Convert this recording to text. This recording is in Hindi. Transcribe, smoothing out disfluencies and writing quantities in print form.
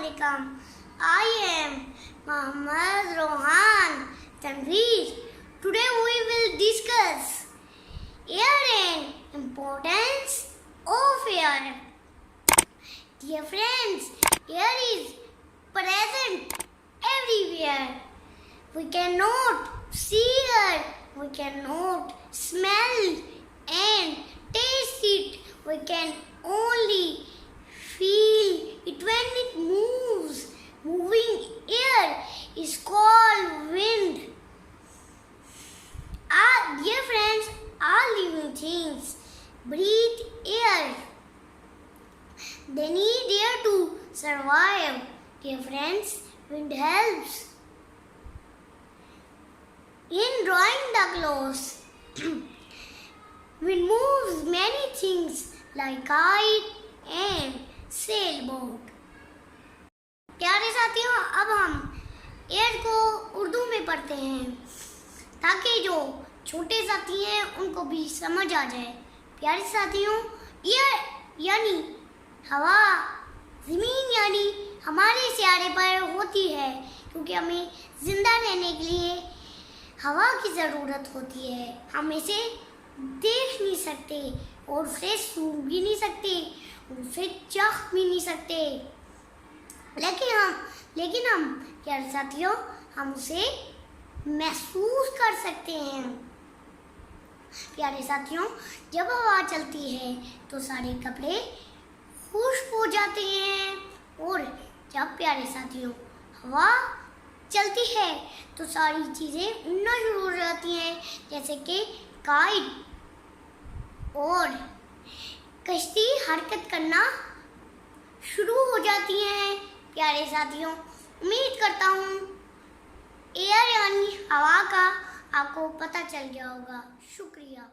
Assalamualaikum. I am Muhammad Rohan Tanveer. Today we will discuss air and importance of air. Dear friends, air is present everywhere. We cannot see it, we cannot smell and taste it. We can only feel it when it moves. Moving air is called wind. Dear friends, all living things breathe air. They need air to survive. Dear friends, wind helps in drawing the clothes. Wind moves many things like kite and sailboat. प्यारे साथियों, अब हम एयर को उर्दू में पढ़ते हैं ताकि जो छोटे साथी हैं उनको भी समझ आ जाए। प्यारे साथियों, एयर यानी हवा, ज़मीन यानी हमारे सियारे पर होती है, क्योंकि हमें जिंदा रहने के लिए हवा की ज़रूरत होती है। हम इसे देख नहीं सकते और उसे सूंघ भी नहीं सकते, उसे चख भी नहीं सकते, लेकिन हम प्यारे साथियों, हम उसे महसूस कर सकते हैं। प्यारे साथियों, जब हवा चलती है तो सारे कपड़े खुश्क हो जाते हैं, और जब प्यारे साथियों हवा चलती है तो सारी चीज़ें उड़ना शुरू हो जाती हैं, जैसे कि काइट और कश्ती हरकत करना शुरू हो जाती हैं। प्यारे साथियों, उम्मीद करता हूँ एयर यानी हवा का आपको पता चल गया होगा। शुक्रिया।